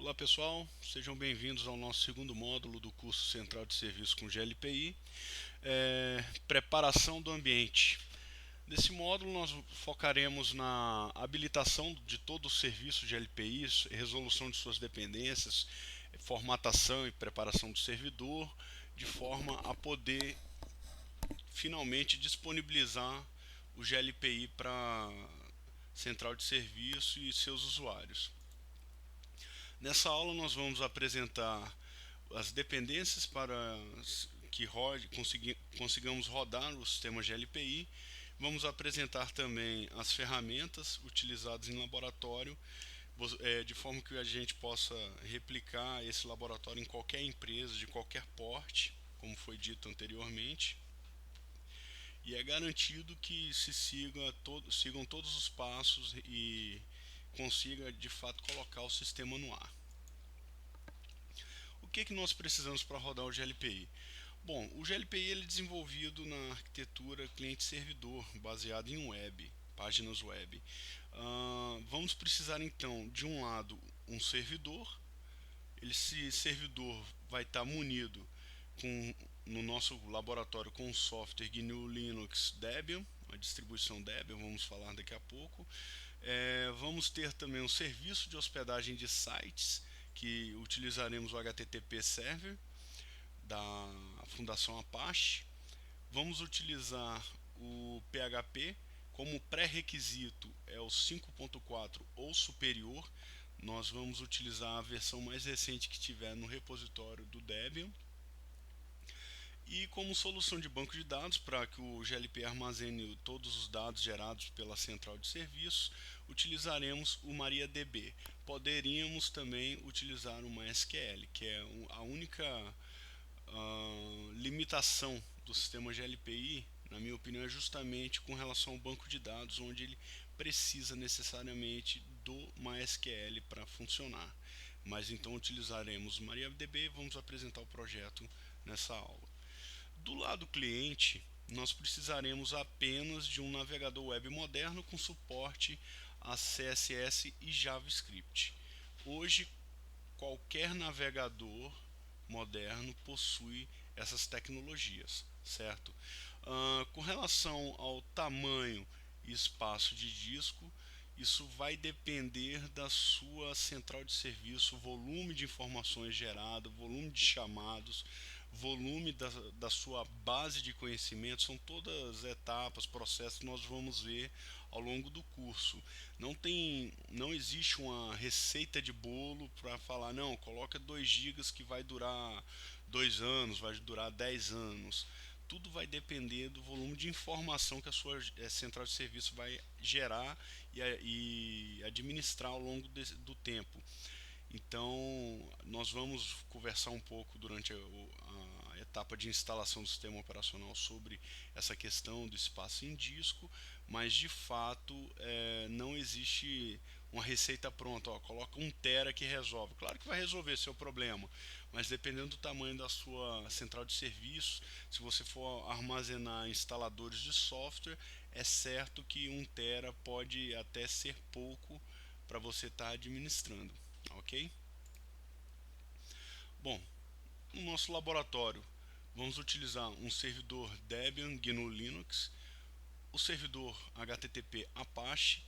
Olá pessoal, sejam bem-vindos ao nosso segundo módulo do curso Central de Serviços com GLPI, Preparação do Ambiente. Nesse módulo nós focaremos na habilitação de todo o serviço de GLPI, resolução de suas dependências, formatação e preparação do servidor, de forma a poder finalmente disponibilizar o GLPI para Central de Serviço e seus usuários. Nessa aula nós vamos apresentar as dependências para que consigamos rodar o sistema GLPI. Vamos apresentar também as ferramentas utilizadas em laboratório, de forma que a gente possa replicar esse laboratório em qualquer empresa, de qualquer porte, como foi dito anteriormente. E é garantido que se sigam todos os passos e consiga de fato colocar o sistema no ar. O que nós precisamos para rodar o GLPI? Bom, o GLPI ele é desenvolvido na arquitetura cliente-servidor, baseado em web, páginas web. Vamos precisar então, de um lado, um servidor. Esse servidor vai estar munido no nosso laboratório com o software GNU Linux Debian, a distribuição Debian, vamos falar daqui a pouco. Vamos ter também um serviço de hospedagem de sites, que utilizaremos o HTTP Server da Fundação Apache. Vamos utilizar o PHP, como pré-requisito é o 5.4 ou superior. Nós vamos utilizar a versão mais recente que tiver no repositório do Debian. E como solução de banco de dados, para que o GLP armazene todos os dados gerados pela central de serviço, utilizaremos o MariaDB. Poderíamos também utilizar o MySQL, que é a única limitação do sistema GLPI, na minha opinião, é justamente com relação ao banco de dados, onde ele precisa necessariamente do MySQL para funcionar. Mas então utilizaremos o MariaDB e vamos apresentar o projeto nessa aula. Do lado cliente, nós precisaremos apenas de um navegador web moderno com suporte a CSS e JavaScript. Hoje, qualquer navegador moderno possui essas tecnologias, certo? Com relação ao tamanho e espaço de disco, isso vai depender da sua central de serviço, volume de informações gerado, volume de chamados, volume da sua base de conhecimento. São todas etapas, processos que nós vamos ver ao longo do curso. Não existe uma receita de bolo para falar, não, coloca 2 gigas que vai durar 2 anos, vai durar 10 anos. Tudo vai depender do volume de informação que a sua central de serviço vai gerar e administrar ao longo do tempo. Então, nós vamos conversar um pouco durante a etapa de instalação do sistema operacional sobre essa questão do espaço em disco, mas de fato não existe uma receita pronta. Coloca 1 TB que resolve. Claro que vai resolver seu problema, mas dependendo do tamanho da sua central de serviço, se você for armazenar instaladores de software, é certo que 1 TB pode até ser pouco para você estar administrando. Ok? Bom, no nosso laboratório vamos utilizar um servidor Debian GNU Linux, o servidor HTTP Apache.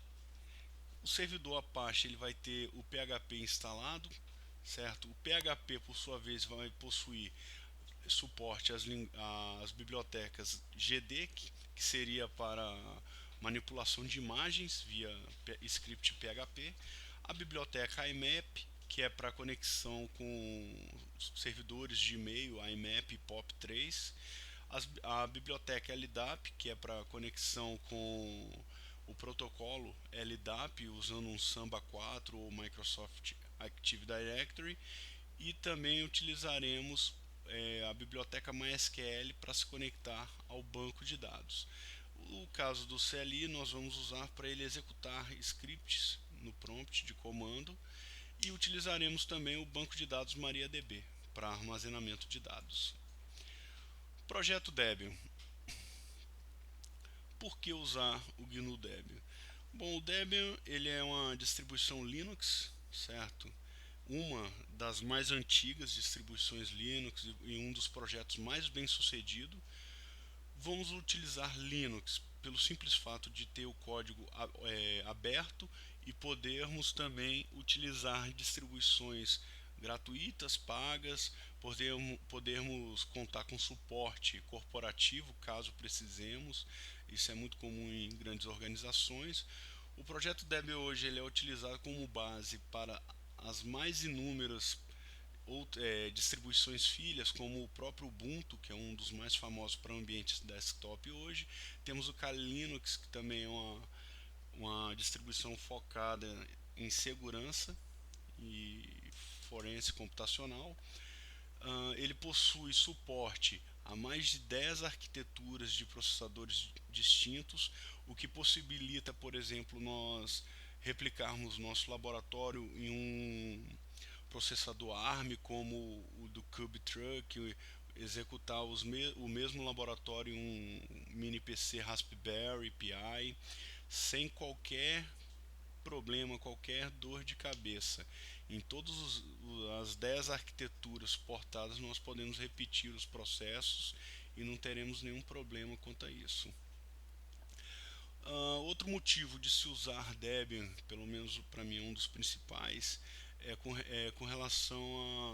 O servidor Apache ele vai ter o PHP instalado, certo? O PHP, por sua vez, vai possuir suporte às bibliotecas GDEC, que seria para manipulação de imagens via script PHP, a biblioteca IMAP, que é para conexão com servidores de e-mail, IMAP e POP3, a biblioteca LDAP, que é para conexão com o protocolo LDAP usando um Samba 4 ou Microsoft Active Directory, e também utilizaremos a biblioteca MySQL para se conectar ao banco de dados. O caso do CLI nós vamos usar para ele executar scripts no prompt de comando, e utilizaremos também o banco de dados MariaDB para armazenamento de dados. Projeto Debian. Por que usar o GNU Debian? Bom, o Debian ele é uma distribuição Linux, certo? uma das mais antigas distribuições Linux e um dos projetos mais bem sucedidos, vamos utilizar Linux pelo simples fato de ter o código aberto e podermos também utilizar distribuições gratuitas, pagas, podermos contar com suporte corporativo caso precisemos. Isso é muito comum em grandes organizações. O projeto Debian hoje ele é utilizado como base para as mais inúmeras distribuições filhas, como o próprio Ubuntu, que é um dos mais famosos para ambientes desktop hoje. Temos o Kali Linux, que também é uma distribuição focada em segurança e forense computacional. Ele possui suporte a mais de 10 arquiteturas de processadores distintos, o que possibilita, por exemplo, nós replicarmos nosso laboratório em um processador ARM como o do CubeTruck, executar o mesmo laboratório em um mini PC Raspberry Pi, sem qualquer problema, qualquer dor de cabeça. Em todas as 10 arquiteturas suportadas, nós podemos repetir os processos e não teremos nenhum problema quanto a isso. Outro motivo de se usar Debian, pelo menos para mim um dos principais, com relação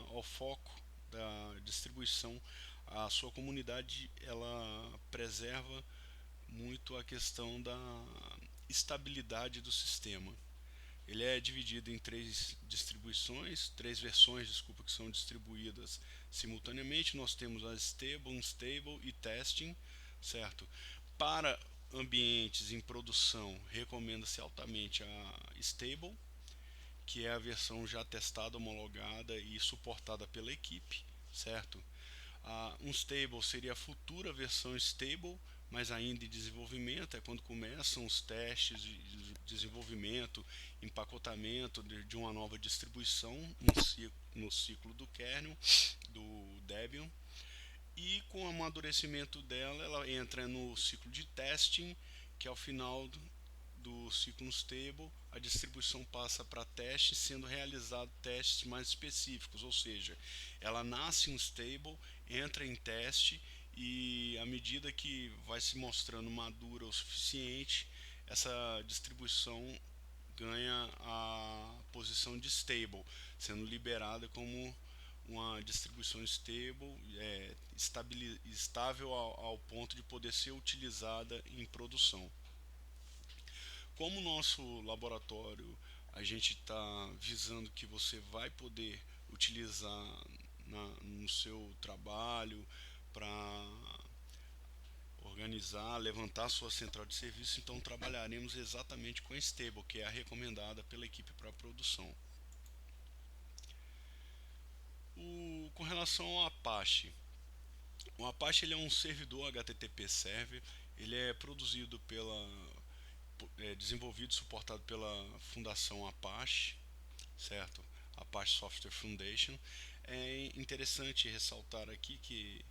ao foco da distribuição. A sua comunidade ela preserva muito a questão da estabilidade do sistema. Ele é dividido em três versões, desculpa, que são distribuídas simultaneamente. Nós temos a Stable, Unstable e Testing, certo? Para ambientes em produção, recomenda-se altamente a Stable, que é a versão já testada, homologada e suportada pela equipe, certo? A Unstable seria a futura versão Stable, mas ainda em desenvolvimento, é quando começam os testes de desenvolvimento, empacotamento de uma nova distribuição no ciclo do kernel, do Debian. E com o amadurecimento dela, ela entra no ciclo de testing, que ao final do ciclo stable, a distribuição passa para testes, sendo realizados testes mais específicos, ou seja, ela nasce um stable, entra em teste e à medida que vai se mostrando madura o suficiente, essa distribuição ganha a posição de stable, sendo liberada como uma distribuição stable, estável ao ponto de poder ser utilizada em produção. Como o nosso laboratório a gente está visando que você vai poder utilizar no seu trabalho para organizar, levantar sua central de serviço, então trabalharemos exatamente com a Stable, que é a recomendada pela equipe para a produção. Com relação ao Apache, o Apache ele é um servidor HTTP server, ele é produzido desenvolvido e suportado pela Fundação Apache, certo? Apache Software Foundation. É interessante ressaltar aqui que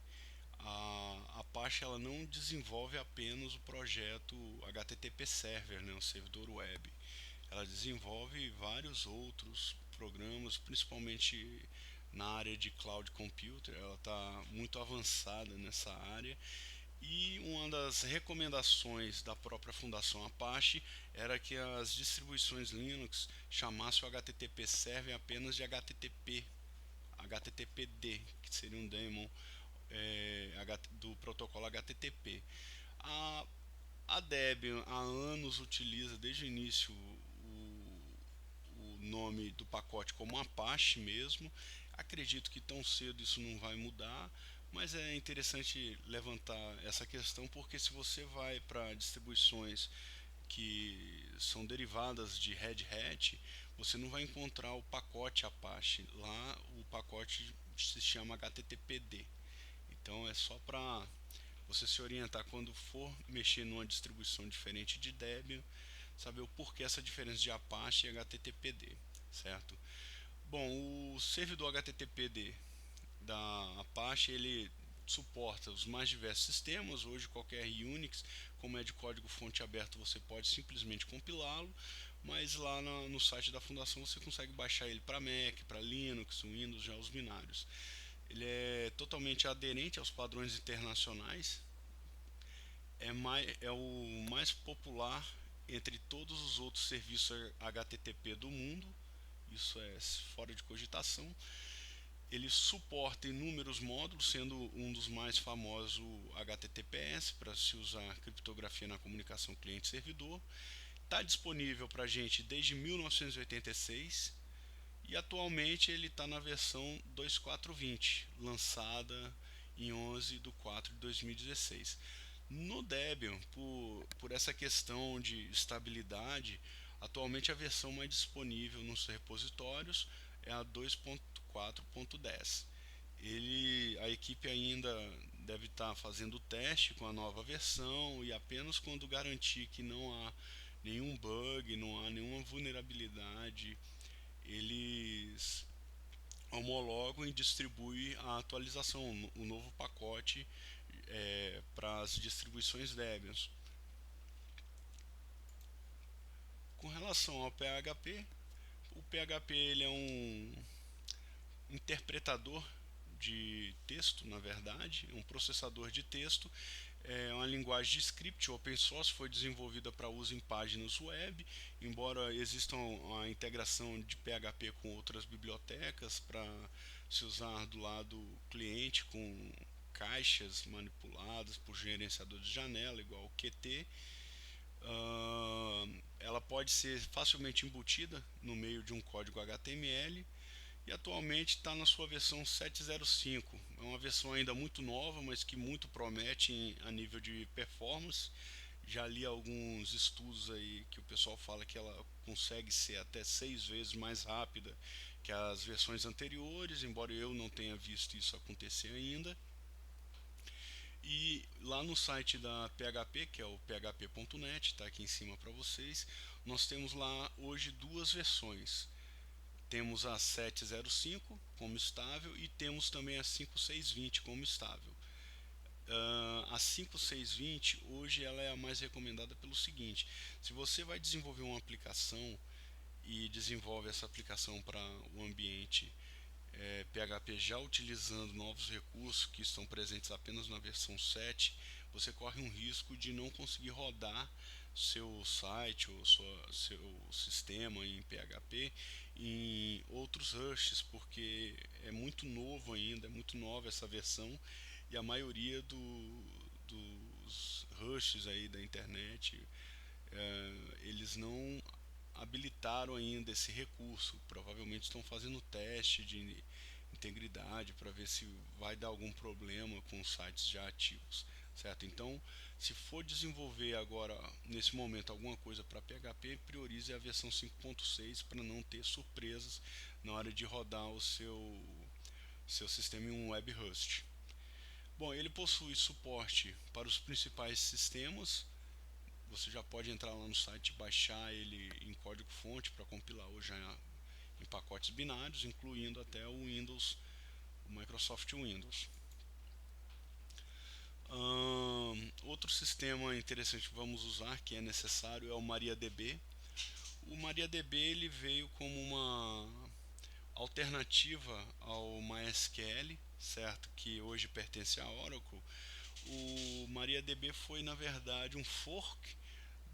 a Apache ela não desenvolve apenas o projeto HTTP Server, né, o servidor web. Ela desenvolve vários outros programas, principalmente na área de cloud computer. Ela está muito avançada nessa área. E uma das recomendações da própria Fundação Apache era que as distribuições Linux chamassem o HTTP Server apenas de HTTPD, que seria um daemon do protocolo HTTP. A, a Debian há anos utiliza desde o início o nome do pacote como Apache mesmo. Acredito que tão cedo isso não vai mudar, mas é interessante levantar essa questão porque se você vai para distribuições que são derivadas de Red Hat, você não vai encontrar o pacote Apache. Lá o pacote se chama HTTPD. Então é só para você se orientar quando for mexer numa distribuição diferente de Debian, saber o porquê essa diferença de Apache e HTTPD, certo? Bom, o servidor HTTPD da Apache ele suporta os mais diversos sistemas. Hoje qualquer Unix, como é de código fonte aberto, você pode simplesmente compilá-lo. mas lá no site da fundação você consegue baixar ele para Mac, para Linux, Windows, já os binários. Ele é totalmente aderente aos padrões internacionais, é o mais popular entre todos os outros serviços HTTP do mundo, isso é fora de cogitação. Ele suporta inúmeros módulos, sendo um dos mais famosos o HTTPS, para se usar criptografia na comunicação cliente-servidor. Está disponível para a gente desde 1986 e atualmente ele está na versão 2.4.20, lançada em 11 de 4 de 2016. No Debian, por essa questão de estabilidade, atualmente a versão mais disponível nos repositórios é a 2.4.10. A equipe ainda deve estar fazendo o teste com a nova versão e apenas quando garantir que não há nenhum bug, não há nenhuma vulnerabilidade, eles homologam e distribuem a atualização, o novo pacote para as distribuições Debian. Com relação ao PHP, o PHP ele é um interpretador de texto, na verdade, um processador de texto, é uma linguagem de script open source, foi desenvolvida para uso em páginas web, embora exista a integração de PHP com outras bibliotecas para se usar do lado cliente com caixas manipuladas por gerenciador de janela, igual o Qt. Ela pode ser facilmente embutida no meio de um código HTML e atualmente está na sua versão 7.05. É uma versão ainda muito nova, mas que muito promete a nível de performance. Já li alguns estudos aí que o pessoal fala que ela consegue ser até 6 vezes mais rápida que as versões anteriores, embora eu não tenha visto isso acontecer ainda. E lá no site da PHP, que é o php.net, está aqui em cima para vocês, nós temos lá hoje duas versões. Temos a 7.05 como estável e temos também a 5.6.20 como estável. A 5.6.20 hoje ela é a mais recomendada pelo seguinte: se você vai desenvolver uma aplicação e desenvolve essa aplicação para o ambiente PHP já utilizando novos recursos que estão presentes apenas na versão 7, você corre um risco de não conseguir rodar seu site ou seu sistema em PHP em outros rushes, porque é muito novo ainda, é muito nova essa versão e a maioria dos rushes aí da internet eles não habilitaram ainda esse recurso. Provavelmente estão fazendo teste de integridade para ver se vai dar algum problema com os sites já ativos, certo? Então, se for desenvolver agora nesse momento alguma coisa para PHP, priorize a versão 5.6 para não ter surpresas na hora de rodar o seu sistema em um web host. Bom, ele possui suporte para os principais sistemas. Você já pode entrar lá no site e baixar ele em código fonte para compilar hoje em pacotes binários, incluindo até o Windows, o Microsoft Windows. Outro sistema interessante que vamos usar, que é necessário, é o MariaDB. O MariaDB ele veio como uma alternativa ao MySQL, certo? Que hoje pertence à Oracle. O MariaDB foi na verdade um fork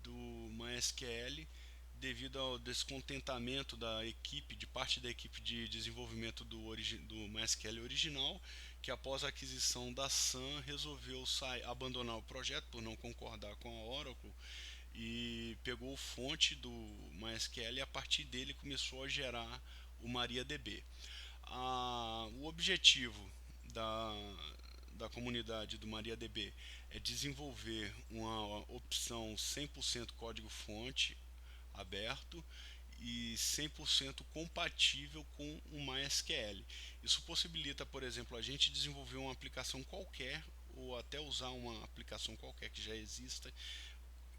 do MySQL devido ao descontentamento da equipe, de parte da equipe de desenvolvimento do MySQL original, que após a aquisição da Sun resolveu abandonar o projeto por não concordar com a Oracle e pegou fonte do MySQL e a partir dele começou a gerar o MariaDB. O objetivo da comunidade do MariaDB é desenvolver uma opção 100% código-fonte aberto e 100% compatível com o MySQL. Isso possibilita, por exemplo, a gente desenvolver uma aplicação qualquer ou até usar uma aplicação qualquer que já exista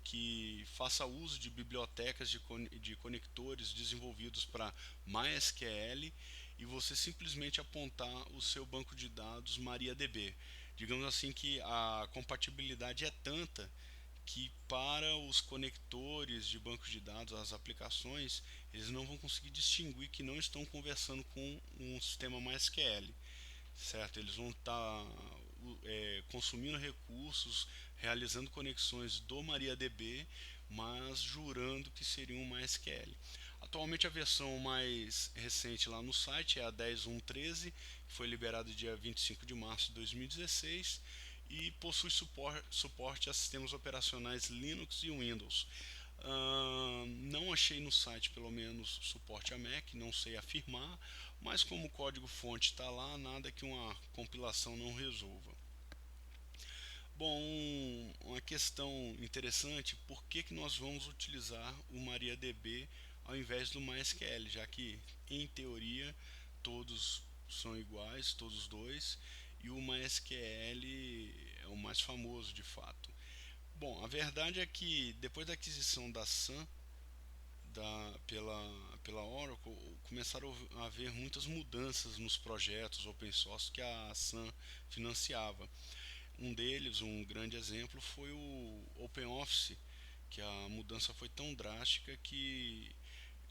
que faça uso de bibliotecas de conectores desenvolvidos para MySQL e você simplesmente apontar o seu banco de dados MariaDB. Digamos assim que a compatibilidade é tanta que para os conectores de bancos de dados, as aplicações, eles não vão conseguir distinguir que não estão conversando com um sistema MySQL, certo? Eles vão estar consumindo recursos, realizando conexões do MariaDB, mas jurando que seriam um MySQL. Atualmente a versão mais recente lá no site é a 10.1.13, que foi liberada dia 25 de março de 2016 e possui suporte a sistemas operacionais Linux e Windows. Não achei no site, pelo menos, suporte a Mac, não sei afirmar, mas como o código-fonte está lá, nada que uma compilação não resolva. Bom, uma questão interessante, por que nós vamos utilizar o MariaDB ao invés do MySQL, já que, em teoria, todos são iguais, todos dois, e o MySQL é o mais famoso de fato. Bom, a verdade é que depois da aquisição da Sun pela Oracle, começaram a haver muitas mudanças nos projetos open source que a Sun financiava. Um deles, um grande exemplo, foi o OpenOffice, que a mudança foi tão drástica que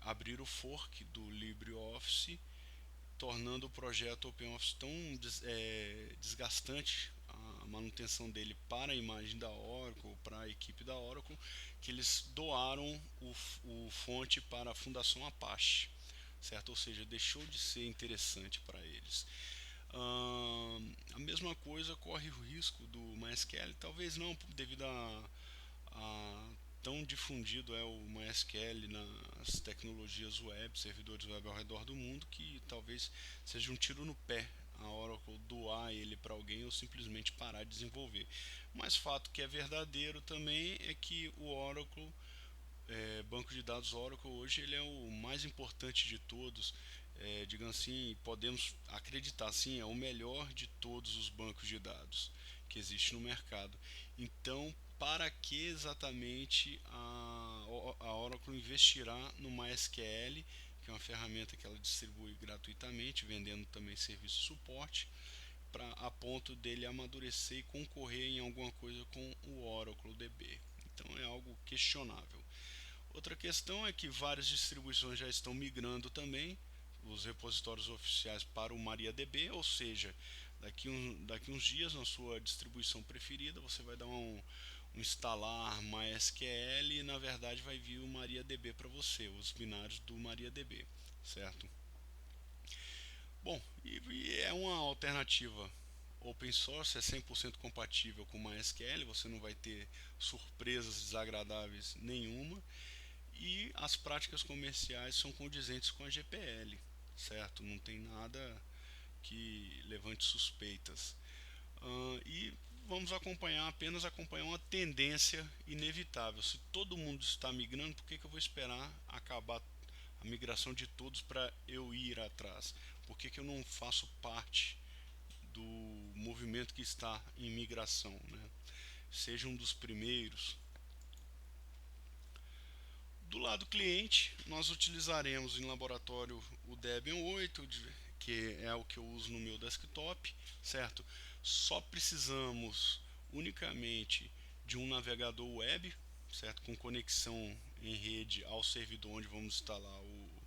abriram o fork do LibreOffice, tornando o projeto OpenOffice tão desgastante, a manutenção dele para a imagem da Oracle, para a equipe da Oracle, que eles doaram o fonte para a Fundação Apache, certo? Ou seja, deixou de ser interessante para eles. A mesma coisa corre o risco do MySQL, talvez não devido a tão difundido é o MySQL nas tecnologias web, servidores web ao redor do mundo, que talvez seja um tiro no pé a Oracle doar ele para alguém ou simplesmente parar de desenvolver. Mas fato que é verdadeiro também é que o Oracle, banco de dados Oracle, hoje ele é o mais importante de todos. Digamos assim, podemos acreditar sim, é o melhor de todos os bancos de dados que existe no mercado. Então, para que exatamente a Oracle investirá no MySQL, que é uma ferramenta que ela distribui gratuitamente, vendendo também serviço de suporte, a ponto dele amadurecer e concorrer em alguma coisa com o Oracle DB. Então é algo questionável. Outra questão é que várias distribuições já estão migrando também os repositórios oficiais para o MariaDB, ou seja, daqui uns dias na sua distribuição preferida você vai dar um instalar MySQL e na verdade vai vir o MariaDB para você, os binários do MariaDB, certo? Bom, e é uma alternativa open source, é 100% compatível com MySQL, você não vai ter surpresas desagradáveis nenhuma e as práticas comerciais são condizentes com a GPL, certo? Não tem nada que levante suspeitas. E vamos apenas acompanhar uma tendência inevitável. Se todo mundo está migrando, por que eu vou esperar acabar a migração de todos para eu ir atrás? Por que eu não faço parte do movimento que está em migração, né? Seja um dos primeiros. Do lado cliente, nós utilizaremos em laboratório o Debian 8, que é o que eu uso no meu desktop, certo? Só precisamos unicamente de um navegador web, certo? Com conexão em rede ao servidor onde vamos instalar o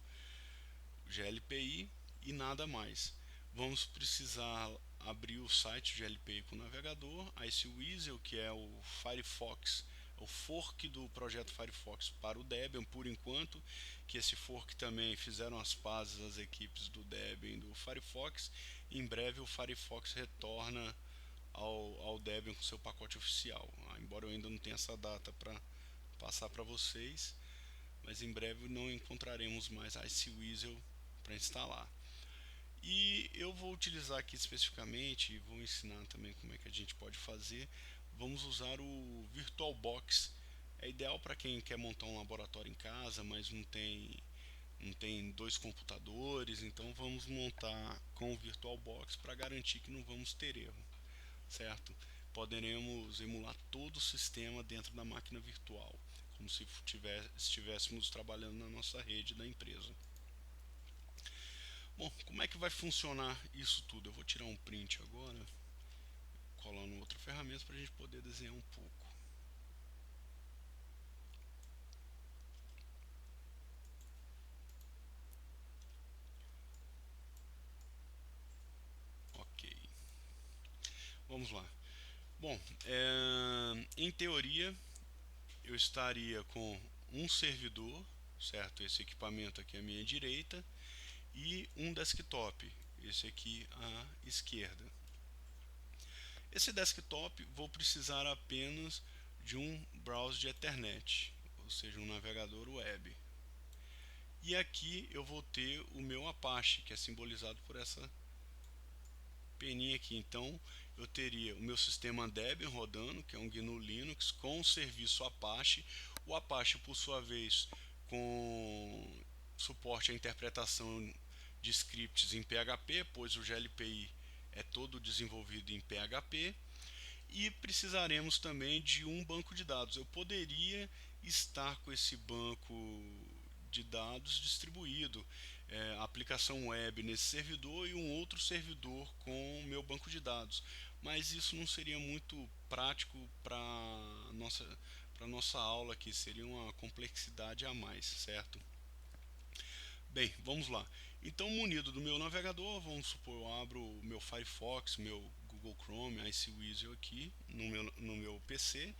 GLPI e nada mais. Vamos precisar abrir o site GLPI com o navegador, IceWeasel, que é o Firefox, o fork do projeto Firefox para o Debian por enquanto, que esse fork também fizeram as pazes as equipes do Debian e do Firefox. Em breve o Firefox retorna ao Debian com seu pacote oficial, embora eu ainda não tenha essa data para passar para vocês, mas em breve não encontraremos mais IceWeasel para instalar. E eu vou utilizar aqui especificamente, e vou ensinar também como é que a gente pode fazer. Vamos usar o VirtualBox. É ideal para quem quer montar um laboratório em casa, mas não tem dois computadores, então vamos montar com o VirtualBox para garantir que não vamos ter erro, certo? Poderemos emular todo o sistema dentro da máquina virtual, como se estivéssemos trabalhando na nossa rede da empresa. Bom, como é que vai funcionar isso tudo? Eu vou tirar um print agora, colar em outra ferramenta para a gente poder desenhar um pouco. vamos lá. Bom, em teoria eu estaria com um servidor, certo? Esse equipamento aqui à minha direita, e um desktop, esse aqui à esquerda. Esse desktop vou precisar apenas de um browser de Ethernet, ou seja, um navegador web. E aqui eu vou ter o meu Apache, que é simbolizado por essa peninha aqui. Então eu teria o meu sistema Debian rodando, que é um GNU Linux, com o serviço Apache. O Apache, por sua vez, com suporte à interpretação de scripts em PHP, pois o GLPI é todo desenvolvido em PHP. E precisaremos também de um banco de dados. Eu poderia estar com esse banco de dados distribuído, a aplicação web nesse servidor e um outro servidor com o meu banco de dados, mas isso não seria muito prático para nossa aula aqui, seria uma complexidade a mais, certo? Bem, vamos lá. Então, munido do meu navegador, vamos supor, eu abro o meu Firefox, meu Google Chrome, IceWeasel aqui no meu PC,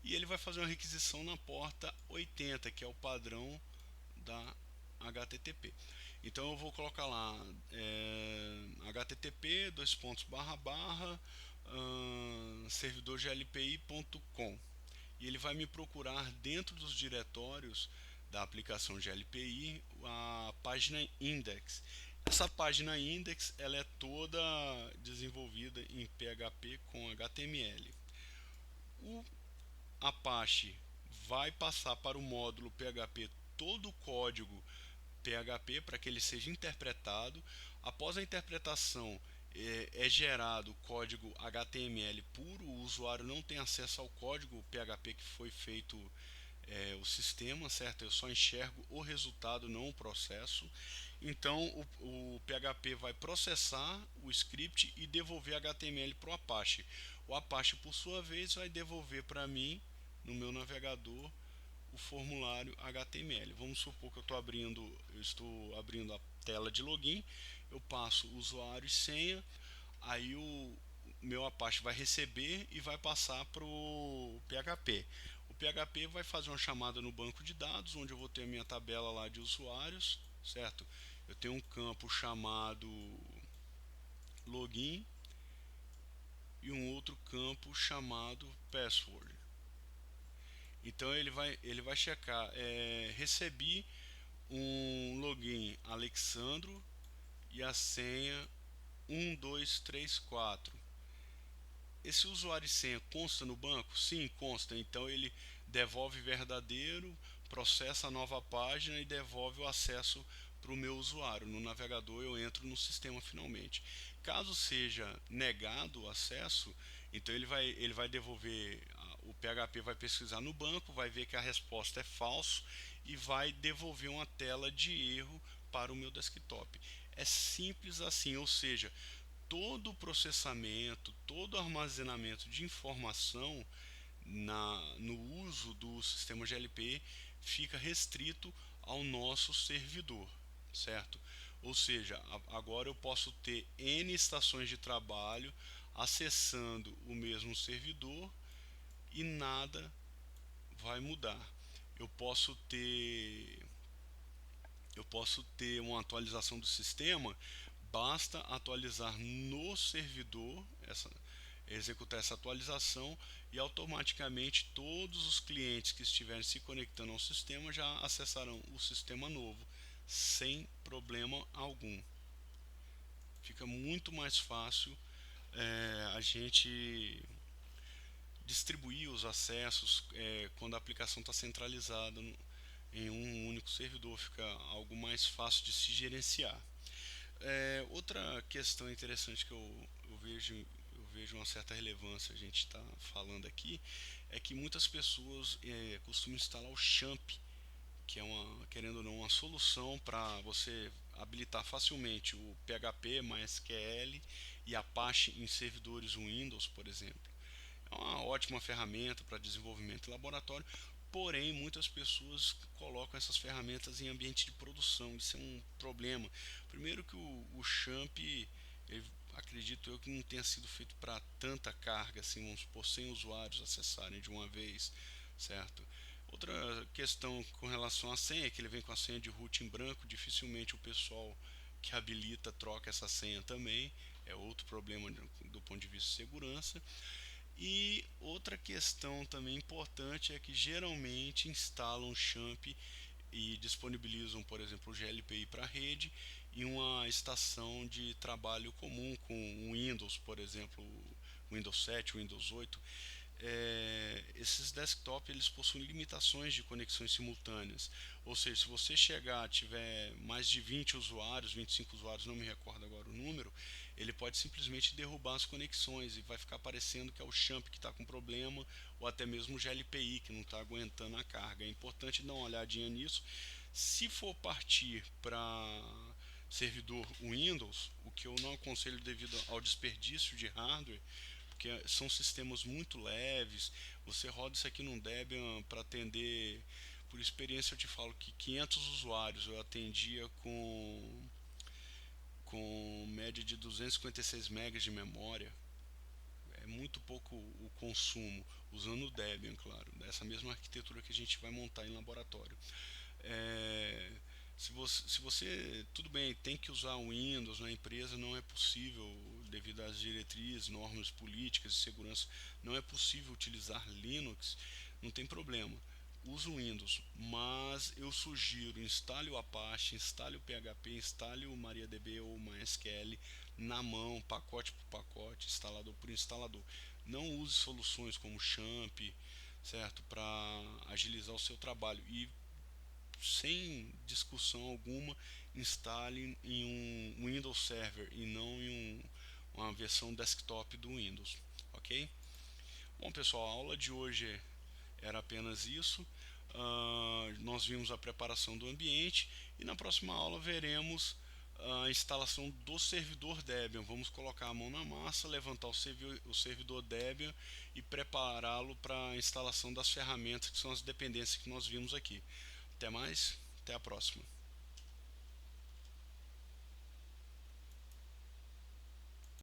e ele vai fazer uma requisição na porta 80, que é o padrão da HTTP. Então eu vou colocar lá http servidorglpi.com, e ele vai me procurar dentro dos diretórios da aplicação GLPI a página index. Essa página index ela é toda desenvolvida em PHP com HTML. O Apache vai passar para o módulo PHP todo o código PHP para que ele seja interpretado. Após a interpretação, é gerado código HTML puro, o usuário não tem acesso ao código PHP que foi feito o sistema, certo? Eu só enxergo o resultado, não o processo. Então o PHP vai processar o script e devolver HTML para o Apache. O Apache, por sua vez, vai devolver para mim, no meu navegador, o formulário HTML. Vamos supor que eu estou abrindo a tela de login, eu passo usuário e senha, aí o meu Apache vai receber e vai passar para o PHP. O PHP vai fazer uma chamada no banco de dados, onde eu vou ter a minha tabela lá de usuários, certo? Eu tenho um campo chamado login e um outro campo chamado password. Então ele vai checar, recebi um login Alexandro e a senha 1234. Esse usuário e senha consta no banco? Sim, consta. Então ele devolve verdadeiro, processa a nova página e devolve o acesso para o meu usuário. No navegador eu entro no sistema finalmente. Caso seja negado o acesso, então ele vai devolver, o PHP vai pesquisar no banco, vai ver que a resposta é falso e vai devolver uma tela de erro para o meu desktop. É simples assim, ou seja, todo o processamento, todo o armazenamento de informação no uso do sistema GLP fica restrito ao nosso servidor, certo? Ou seja, agora eu posso ter N estações de trabalho acessando o mesmo servidor e nada vai mudar. Eu posso ter eu posso ter uma atualização do sistema, basta atualizar no servidor, executar essa atualização e automaticamente todos os clientes que estiverem se conectando ao sistema já acessarão o sistema novo sem problema algum. Fica muito mais fácil a gente distribuir os acessos quando a aplicação está centralizada em um único servidor, fica algo mais fácil de se gerenciar. Outra questão interessante que eu vejo uma certa relevância a gente está falando aqui é que muitas pessoas costumam instalar o XAMPP, que é querendo ou não, uma solução para você habilitar facilmente o PHP, MySQL e Apache em servidores Windows, por exemplo. É uma ótima ferramenta para desenvolvimento em laboratório, porém muitas pessoas colocam essas ferramentas em ambiente de produção. Isso é um problema. Primeiro que o XAMPP Acredito eu que não tenha sido feito para tanta carga, assim, vamos supor, 100 usuários acessarem de uma vez, certo? Outra questão com relação à senha é que ele vem com a senha de root em branco, dificilmente o pessoal que habilita troca essa senha também, é outro problema do ponto de vista de segurança. E outra questão também importante é que geralmente instalam champ e disponibilizam, por exemplo, o GLPI para a rede e uma estação de trabalho comum com o Windows, por exemplo, Windows 7, Windows 8. Esses desktops eles possuem limitações de conexões simultâneas, ou seja, se você chegar, tiver mais de 20 usuários, 25 usuários, não me recordo agora o número, ele pode simplesmente derrubar as conexões e vai ficar parecendo que é o champ que está com problema, ou até mesmo o GLPI que não está aguentando a carga. É importante dar uma olhadinha nisso. Se for partir para servidor Windows, o que eu não aconselho devido ao desperdício de hardware, porque são sistemas muito leves, você roda isso aqui num Debian para atender, por experiência eu te falo que 500 usuários eu atendia com média de 256 megas de memória. É muito pouco o consumo, usando o Debian, claro, dessa mesma arquitetura que a gente vai montar em laboratório. É, se você, tudo bem, tem que usar o Windows na empresa, não é possível, devido às diretrizes, normas políticas de segurança, não é possível utilizar Linux, não tem problema. Use o Windows, mas eu sugiro instale o Apache, instale o PHP, instale o MariaDB ou o MySQL na mão, pacote por pacote, instalador por instalador. Não use soluções como Champ, certo, para agilizar o seu trabalho. E sem discussão alguma, instale em um Windows Server e não em uma versão desktop do Windows, ok? Bom, pessoal, a aula de hoje era apenas isso. Nós vimos a preparação do ambiente e na próxima aula veremos a instalação do servidor Debian. Vamos colocar a mão na massa, levantar o servidor Debian e prepará-lo para a instalação das ferramentas que são as dependências que nós vimos aqui. Até mais, até a próxima.